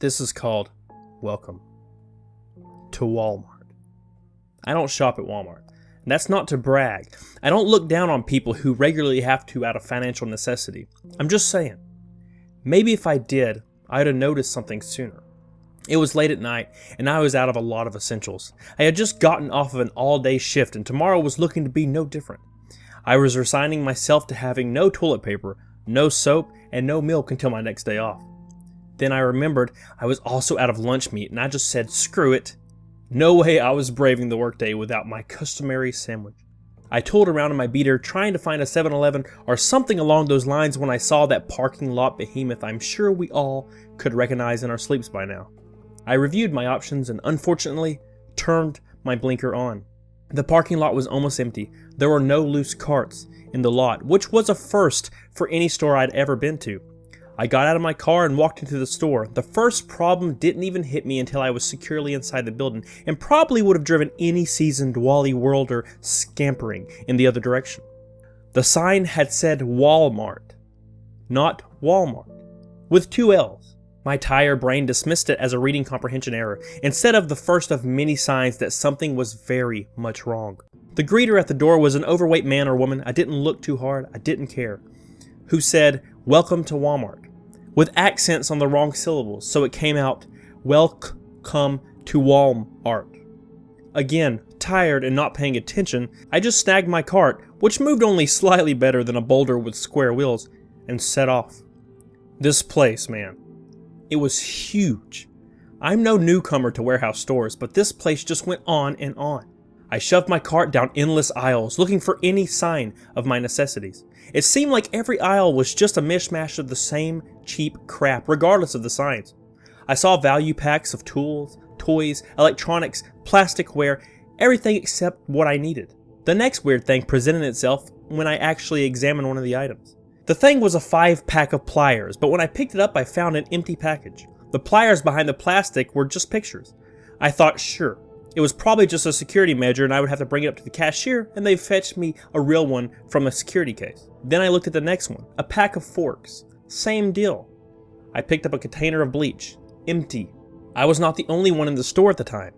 This is called Welcome to Walmart. I don't shop at Walmart. And that's not to brag. I don't look down on people who regularly have to out of financial necessity. I'm just saying. Maybe if I did, I'd have noticed something sooner. It was late at night, and I was out of a lot of essentials. I had just gotten off of an all-day shift, and tomorrow was looking to be no different. I was resigning myself to having no toilet paper, no soap, and no milk until my next day off. Then I remembered I was also out of lunch meat, and I just said, screw it. No way I was braving the workday without my customary sandwich. I tooled around in my beater trying to find a 7-Eleven or something along those lines when I saw that parking lot behemoth I'm sure we all could recognize in our sleeps by now. I reviewed my options and unfortunately turned my blinker on. The parking lot was almost empty. There were no loose carts in the lot, which was a first for any store I'd ever been to. I got out of my car and walked into the store. The first problem didn't even hit me until I was securely inside the building, and probably would have driven any seasoned Wally Worlder scampering in the other direction. The sign had said Wallmart, not Walmart, with 2 L's. My tired brain dismissed it as a reading comprehension error, instead of the first of many signs that something was very much wrong. The greeter at the door was an overweight man or woman, I didn't look too hard, I didn't care, who said, "Welcome to Walmart," with accents on the wrong syllables, so it came out, "Welcome to Walmart." Again, tired and not paying attention, I just snagged my cart, which moved only slightly better than a boulder with square wheels, and set off. This place, man, it was huge. I'm no newcomer to warehouse stores, but this place just went on and on. I shoved my cart down endless aisles, looking for any sign of my necessities. It seemed like every aisle was just a mishmash of the same cheap crap, regardless of the signs. I saw value packs of tools, toys, electronics, plasticware, everything except what I needed. The next weird thing presented itself when I actually examined one of the items. The thing was a 5-pack of pliers, but when I picked it up I found an empty package. The pliers behind the plastic were just pictures. I thought, sure, it was probably just a security measure and I would have to bring it up to the cashier and they'd fetch me a real one from a security case. Then I looked at the next one, a pack of forks. Same deal. I picked up a container of bleach. Empty. I was not the only one in the store at the time.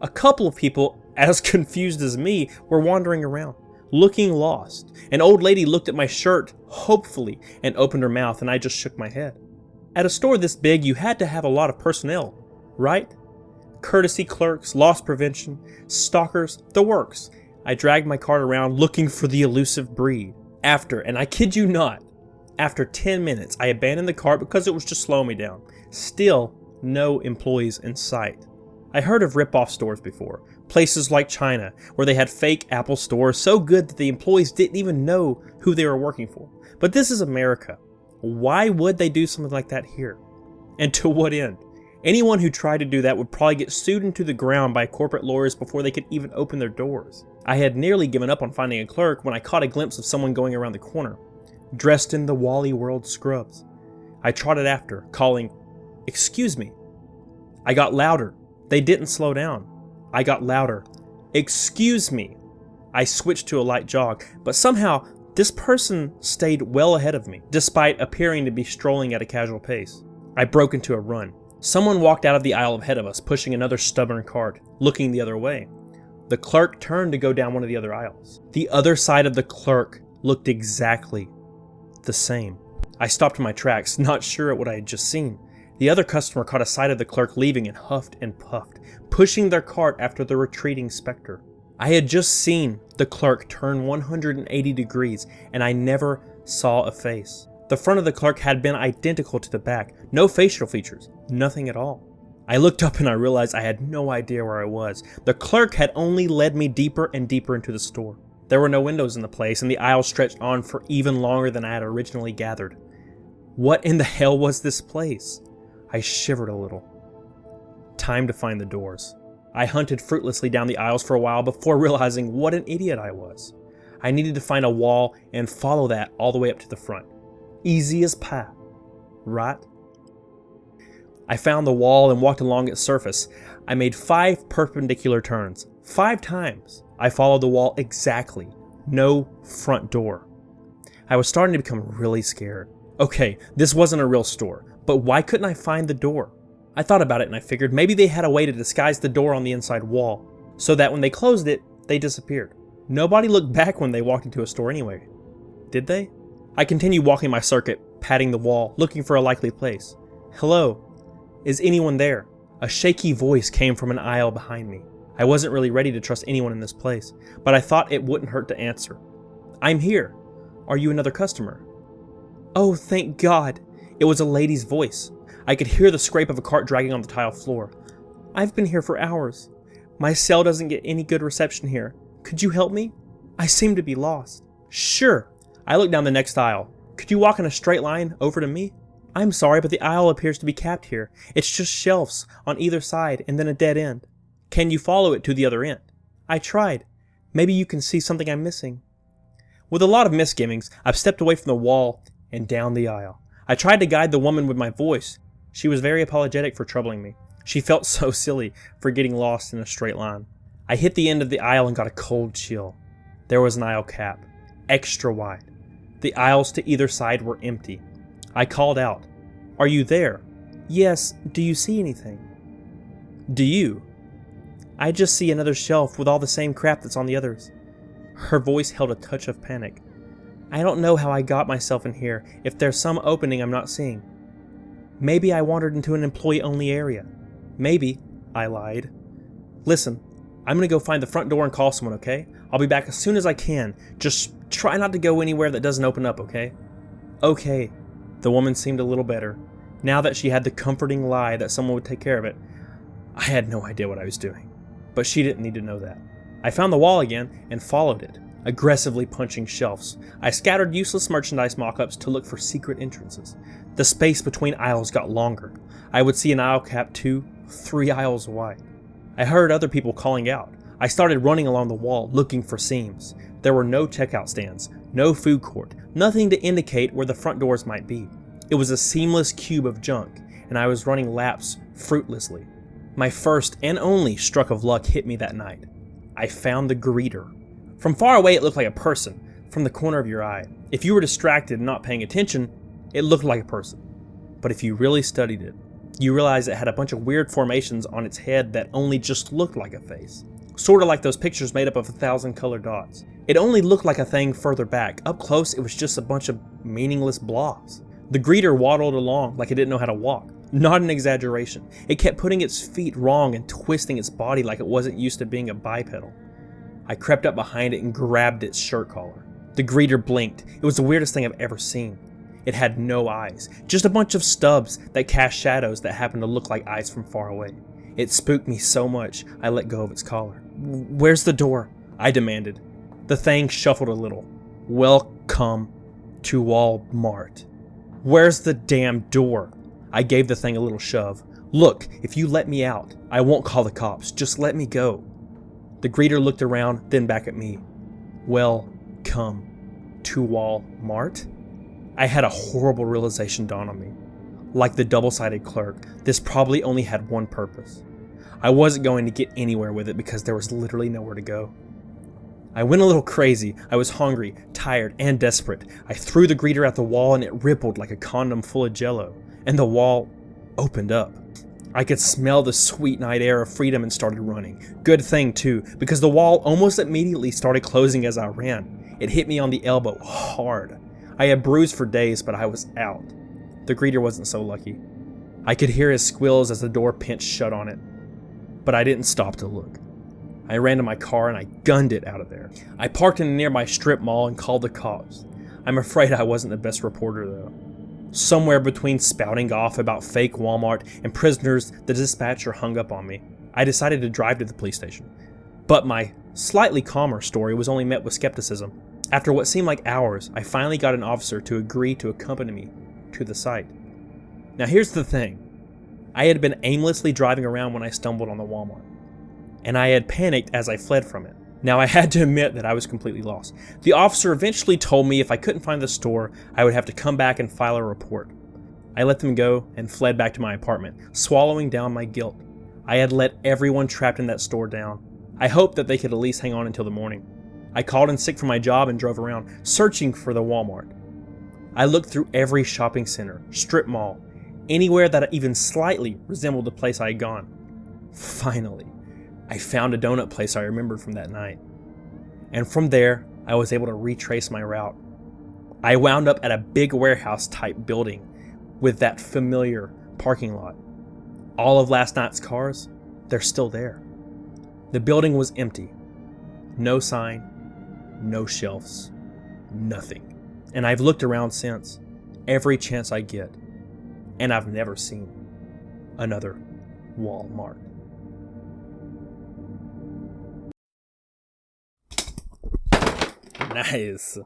A couple of people, as confused as me, were wandering around, looking lost. An old lady looked at my shirt, hopefully, and opened her mouth, and I just shook my head. At a store this big, you had to have a lot of personnel, right? Courtesy clerks, loss prevention, stalkers, the works. I dragged my cart around looking for the elusive breed. After, and I kid you not, after 10 minutes, I abandoned the cart because it was just slowing me down. Still, no employees in sight. I heard of rip-off stores before. Places like China, where they had fake Apple stores so good that the employees didn't even know who they were working for. But this is America. Why would they do something like that here? And to what end? Anyone who tried to do that would probably get sued into the ground by corporate lawyers before they could even open their doors. I had nearly given up on finding a clerk when I caught a glimpse of someone going around the corner, dressed in the Wally World scrubs. I trotted after, calling, "Excuse me." I got louder. They didn't slow down. I got louder. "Excuse me." I switched to a light jog, but somehow this person stayed well ahead of me, despite appearing to be strolling at a casual pace. I broke into a run. Someone walked out of the aisle ahead of us, pushing another stubborn cart, looking the other way. The clerk turned to go down one of the other aisles. The other side of the clerk looked exactly the same. I stopped in my tracks, not sure at what I had just seen. The other customer caught a sight of the clerk leaving and huffed and puffed, pushing their cart after the retreating specter. I had just seen the clerk turn 180 degrees, and I never saw a face. The front of the clerk had been identical to the back. No facial features. Nothing at all. I looked up and I realized I had no idea where I was. The clerk had only led me deeper and deeper into the store. There were no windows in the place, and the aisle stretched on for even longer than I had originally gathered. What in the hell was this place? I shivered a little. Time to find the doors. I hunted fruitlessly down the aisles for a while before realizing what an idiot I was. I needed to find a wall and follow that all the way up to the front. Easy as pie, right? I found the wall and walked along its surface. I made 5 perpendicular turns. 5 times. I followed the wall exactly. No front door. I was starting to become really scared. Okay, this wasn't a real store, but why couldn't I find the door? I thought about it and I figured maybe they had a way to disguise the door on the inside wall, so that when they closed it, they disappeared. Nobody looked back when they walked into a store anyway. Did they? I continued walking my circuit, patting the wall, looking for a likely place. Hello? Is anyone there? A shaky voice came from an aisle behind me. I wasn't really ready to trust anyone in this place, but I thought it wouldn't hurt to answer. I'm here. Are you another customer? Oh, thank God. It was a lady's voice. I could hear the scrape of a cart dragging on the tile floor. I've been here for hours. My cell doesn't get any good reception here. Could you help me? I seem to be lost. Sure. I looked down the next aisle. Could you walk in a straight line over to me? I'm sorry, but the aisle appears to be capped here. It's just shelves on either side and then a dead end. Can you follow it to the other end? I tried. Maybe you can see something I'm missing. With a lot of misgivings, I've stepped away from the wall and down the aisle. I tried to guide the woman with my voice. She was very apologetic for troubling me. She felt so silly for getting lost in a straight line. I hit the end of the aisle and got a cold chill. There was an aisle cap, extra wide. The aisles to either side were empty. I called out, "Are you there?" "Yes, do you see anything?" "Do you?" "I just see another shelf with all the same crap that's on the others." Her voice held a touch of panic. "I don't know how I got myself in here, if there's some opening I'm not seeing. Maybe I wandered into an employee-only area." "Maybe," I lied. "Listen, I'm gonna go find the front door and call someone, okay? I'll be back as soon as I can. Just try not to go anywhere that doesn't open up, okay?" "Okay." The woman seemed a little better. Now that she had the comforting lie that someone would take care of it, I had no idea what I was doing. But she didn't need to know that. I found the wall again and followed it, aggressively punching shelves. I scattered useless merchandise mock-ups to look for secret entrances. The space between aisles got longer. I would see an aisle cap 2, 3 aisles wide. I heard other people calling out. I started running along the wall, looking for seams. There were no checkout stands, no food court, nothing to indicate where the front doors might be. It was a seamless cube of junk, and I was running laps fruitlessly. My first and only stroke of luck hit me that night. I found the greeter. From far away it looked like a person, from the corner of your eye. If you were distracted and not paying attention, it looked like a person. But if you really studied it, you realized it had a bunch of weird formations on its head that only just looked like a face. Sort of like those pictures made up of 1,000 colored dots. It only looked like a thing further back. Up close, it was just a bunch of meaningless blobs. The greeter waddled along like it didn't know how to walk. Not an exaggeration. It kept putting its feet wrong and twisting its body like it wasn't used to being a bipedal. I crept up behind it and grabbed its shirt collar. The greeter blinked. It was the weirdest thing I've ever seen. It had no eyes, just a bunch of stubs that cast shadows that happened to look like eyes from far away. It spooked me so much, I let go of its collar. "Where's the door?" I demanded. The thing shuffled a little. "Welcome to Wallmart." "Where's the damn door?" I gave the thing a little shove. "Look, if you let me out, I won't call the cops. Just let me go." The greeter looked around, then back at me. "Welcome to Wallmart?" I had a horrible realization dawn on me. Like the double-sided clerk, this probably only had one purpose. I wasn't going to get anywhere with it because there was literally nowhere to go. I went a little crazy. I was hungry, tired, and desperate. I threw the greeter at the wall and it rippled like a condom full of jello. And the wall opened up. I could smell the sweet night air of freedom and started running. Good thing too, because the wall almost immediately started closing as I ran. It hit me on the elbow hard. I had bruised for days, but I was out. The greeter wasn't so lucky. I could hear his squeals as the door pinched shut on it. But I didn't stop to look. I ran to my car and I gunned it out of there. I parked in a nearby strip mall and called the cops. I'm afraid I wasn't the best reporter though. Somewhere between spouting off about fake Walmart and prisoners, the dispatcher hung up on me. I decided to drive to the police station. But my slightly calmer story was only met with skepticism. After what seemed like hours, I finally got an officer to agree to accompany me to the site. Now here's the thing. I had been aimlessly driving around when I stumbled on the Walmart, and I had panicked as I fled from it. Now I had to admit that I was completely lost. The officer eventually told me if I couldn't find the store, I would have to come back and file a report. I let them go and fled back to my apartment, swallowing down my guilt. I had let everyone trapped in that store down. I hoped that they could at least hang on until the morning. I called in sick from my job and drove around, searching for the Walmart. I looked through every shopping center, strip mall, anywhere that even slightly resembled the place I had gone. Finally, I found a donut place I remembered from that night. And from there, I was able to retrace my route. I wound up at a big warehouse-type building with that familiar parking lot. All of last night's cars, they're still there. The building was empty. No sign, no shelves, nothing. And I've looked around since, every chance I get, and I've never seen another Wallmart. Nice.